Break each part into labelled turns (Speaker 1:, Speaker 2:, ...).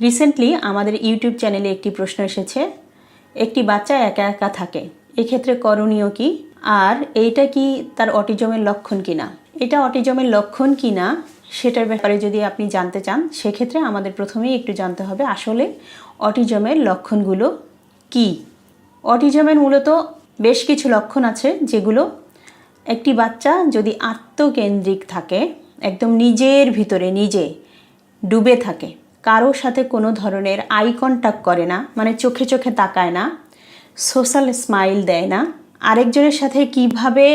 Speaker 1: Recently আমাদের YouTube চ্যানেলে একটি প্রশ্ন এসেছে, একটি বাচ্চা একা একা থাকে, এক্ষেত্রে করণীয় কি, আর এইটা কি তার অটিজমের লক্ষণ কিনা। এটা অটিজমের লক্ষণ কিনা সেটার ব্যাপারে যদি আপনি জানতে চান, সেক্ষেত্রে আমাদের প্রথমেই একটু জানতে হবে আসলে অটিজমের লক্ষণগুলো কি। অটিজমের মূলত বেশ কিছু লক্ষণ আছে, যেগুলো একটি বাচ্চা যদি আত্মকেন্দ্রিক থাকে, একদম নিজের ভিতরে নিজে ডুবে থাকে, কারোর সাথে কোনো ধরনের আই কন্ট্যাক্ট করে না, মানে চোখে চোখে তাকায় না, সোশ্যাল স্মাইল দেয় না, আরেকজনের সাথে কিভাবে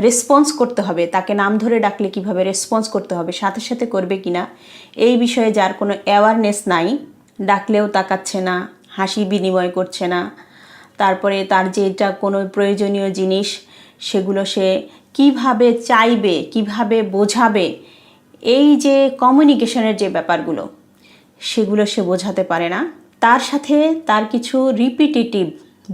Speaker 1: রেসপন্স করতে হবে, তাকে নাম ধরে ডাকলে কিভাবে রেসপন্স করতে হবে, সাথে সাথে করবে কিনা এই বিষয়ে যার কোনো অ্যাওয়ারনেস নাই, ডাকলেও তাকাচ্ছে না, হাসি বিনিময় করছে না, তারপরে তার যেটা কোনো প্রয়োজনীয় জিনিস সেগুলো সে কিভাবে চাইবে, কিভাবে বোঝাবে, এই যে কমিউনিকেশনের যে ব্যাপারগুলো সেগুলো সে বোঝাতে পারে না। তার সাথে তার কিছু রিপিটেটিভ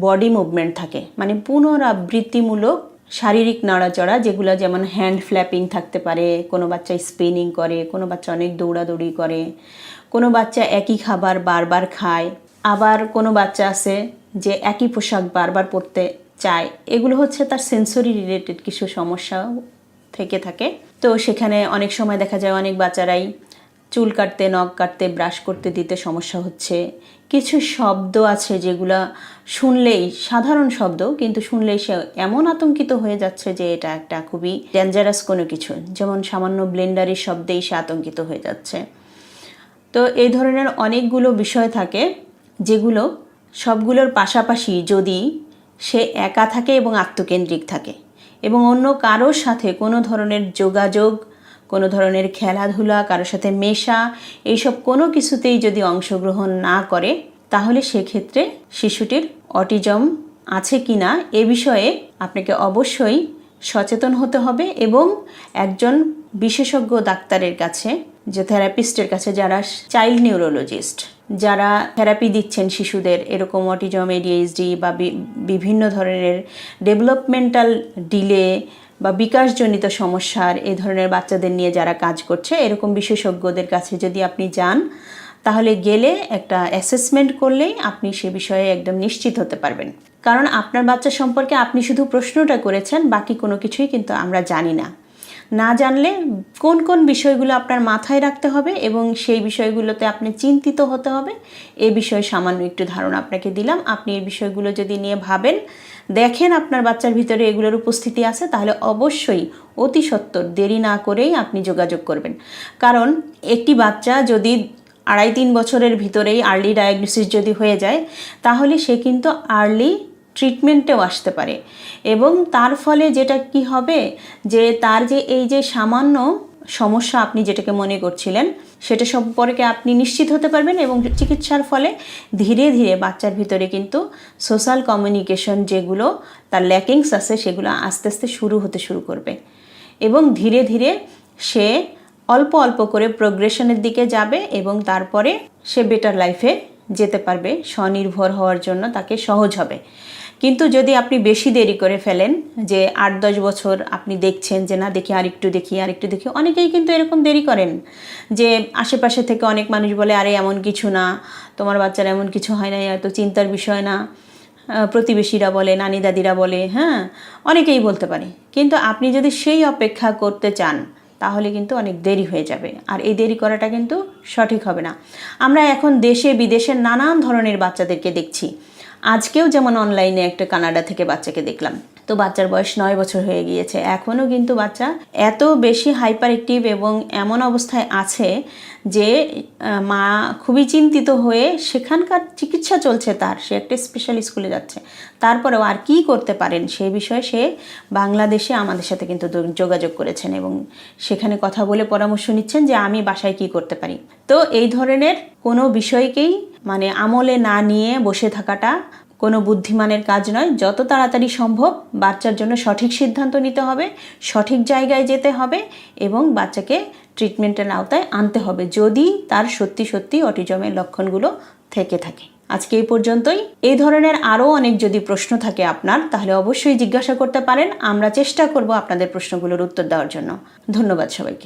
Speaker 1: বডি মুভমেন্ট থাকে, মানে পুনরাবৃত্তিমূলক শারীরিক নড়াচড়া, যেগুলো যেমন হ্যান্ড ফ্ল্যাপিং থাকতে পারে, কোনো বাচ্চা স্পিনিং করে, কোনো বাচ্চা অনেক দৌড়াদৌড়ি করে, কোনো বাচ্চা একই খাবার বারবার খায়, আবার কোনো বাচ্চা আছে যে একই পোশাক বারবার পরতে চায়। এগুলো হচ্ছে তার সেন্সরি রিলেটেড কিছু সমস্যা থেকে থাকে। তো সেখানে অনেক সময় দেখা যায় অনেক বাচ্চারাই চুল কাটতে, নখ কাটতে, ব্রাশ করতে দিতে সমস্যা হচ্ছে। কিছু শব্দ আছে যেগুলো শুনলেই, সাধারণ শব্দ, কিন্তু শুনলেই সে এমন আতঙ্কিত হয়ে যাচ্ছে যে এটা একটা খুবই ডেঞ্জারাস কোনো কিছু, যেমন সামান্য ব্লেন্ডারের শব্দেই সে আতঙ্কিত হয়ে যাচ্ছে। তো এই ধরনের অনেকগুলো বিষয় থাকে, যেগুলো সবগুলোর পাশাপাশি যদি সে একা থাকে এবং আত্মকেন্দ্রিক থাকে এবং অন্য কারোর সাথে কোনো ধরনের যোগাযোগ, কোনো ধরনের খেলাধুলা, কারোর সাথে মেশা, এইসব কোনো কিছুতেই যদি অংশগ্রহণ না করে, তাহলে সেক্ষেত্রে শিশুটির অটিজম আছে কি না এ বিষয়ে আপনাকে অবশ্যই সচেতন হতে হবে এবং একজন বিশেষজ্ঞ ডাক্তারের কাছে, যে থেরাপিস্টের কাছে, যারা চাইল্ড নিউরোলজিস্ট, যারা থেরাপি দিচ্ছেন শিশুদের এরকম অটিজম, এডিএইচডি বা বিভিন্ন ধরনের ডেভেলপমেন্টাল ডিলে বা বিকাশজনিত সমস্যার এই ধরনের বাচ্চাদের নিয়ে যারা কাজ করছে, এরকম বিশেষজ্ঞদের কাছে যদি আপনি যান, তাহলে গেলে একটা অ্যাসেসমেন্ট করলেই আপনি সে বিষয়ে একদম নিশ্চিত হতে পারবেন। কারণ আপনার বাচ্চা সম্পর্কে আপনি শুধু প্রশ্নটা করেছেন, বাকি কোনো কিছুই কিন্তু আমরা জানি না। না জানলে কোন কোন বিষয়গুলো আপনার মাথায় রাখতে হবে এবং সেই বিষয়গুলোতে আপনি চিন্তিত হতে হবে, এ বিষয়ে সামান্য একটু ধারণা আপনাকে দিলাম। আপনি এই বিষয়গুলো যদি নিয়ে ভাবেন, দেখেন আপনার বাচ্চার ভিতরে এগুলোর উপস্থিতি আছে, তাহলে অবশ্যই অতি সত্বর দেরি না করেই আপনি যোগাযোগ করবেন। কারণ একটি বাচ্চা যদি 2.5-3 বছরের ভিতরেই আর্লি ডায়াগনোসিস যদি হয়ে যায়, তাহলে সে কিন্তু আর্লি ট্রিটমেন্টেও আসতে পারে এবং তার ফলে যেটা কি হবে, যে তার যে এই যে সামান্য সমস্যা আপনি যেটাকে মনে করছিলেন, সেটা সম্পর্কে আপনি নিশ্চিত হতে পারবেন এবং চিকিৎসার ফলে ধীরে ধীরে বাচ্চার ভিতরে কিন্তু সোশ্যাল কমিউনিকেশন যেগুলো তার ল্যাকিংস আছে, সেগুলো আস্তে আস্তে শুরু করবে এবং ধীরে ধীরে সে অল্প অল্প করে প্রোগ্রেশনের দিকে যাবে এবং তারপরে সে বেটার লাইফে যেতে পারবে, স্বনির্ভর হওয়ার জন্য তাকে সহজ হবে। কিন্তু যদি আপনি বেশি দেরি করে ফেলেন, যে 8-10 বছর আপনি দেখছেন যে না দেখি আরেকটু দেখি, অনেকেই কিন্তু এরকম দেরি করেন যে আশেপাশে থেকে অনেক মানুষ বলে, আরে এমন কিছু না, তোমার বাচ্চার এমন কিছু হয় না, এত চিন্তার বিষয় না, প্রতিবেশীরা বলে, নানি দাদিরা বলে, হ্যাঁ অনেকেই বলতে পারে। কিন্তু আপনি যদি সেই অপেক্ষা করতে চান, তাহলে কিন্তু অনেক দেরি হয়ে যাবে, আর এই দেরি করাটা কিন্তু সঠিক হবে না। আমরা এখন দেশে বিদেশে নানান ধরনের বাচ্চাদেরকে দেখছি। আজকেও যেমন অনলাইনে একটা কানাডা থেকে বাচ্চাকে দেখলাম, তো বাচ্চার বয়স 9 বছর হয়ে গিয়েছে, এখনও কিন্তু বাচ্চা এত বেশি হাইপার অ্যাক্টিভ এবং এমন অবস্থায় আছে যে মা খুবই চিন্তিত হয়ে, সেখানকার চিকিৎসা চলছে তার, সে একটা স্পেশাল স্কুলে যাচ্ছে, তারপরেও আর কি করতে পারেন সেই বিষয়ে সে বাংলাদেশে আমাদের সাথে কিন্তু যোগাযোগ করেছেন এবং সেখানে কথা বলে পরামর্শ নিচ্ছেন যে আমি বাসায় কি করতে পারি। তো এই ধরনের কোনো বিষয়কেই মানে আমলে না নিয়ে বসে থাকাটা কোনো বুদ্ধিমানের কাজ নয়। যত তাড়াতাড়ি সম্ভব বাচ্চার জন্য সঠিক সিদ্ধান্ত নিতে হবে, সঠিক জায়গায় যেতে হবে এবং বাচ্চাকে ট্রিটমেন্টের আওতায় আনতে হবে, যদি তার সত্যি সত্যি অটিজমের লক্ষণগুলো থেকে থাকে। আজকে এই পর্যন্তই। এই ধরনের আরও অনেক যদি প্রশ্ন থাকে আপনার, তাহলে অবশ্যই জিজ্ঞাসা করতে পারেন। আমরা চেষ্টা করব আপনাদের প্রশ্নগুলোর উত্তর দেওয়ার জন্য। ধন্যবাদ সবাইকে।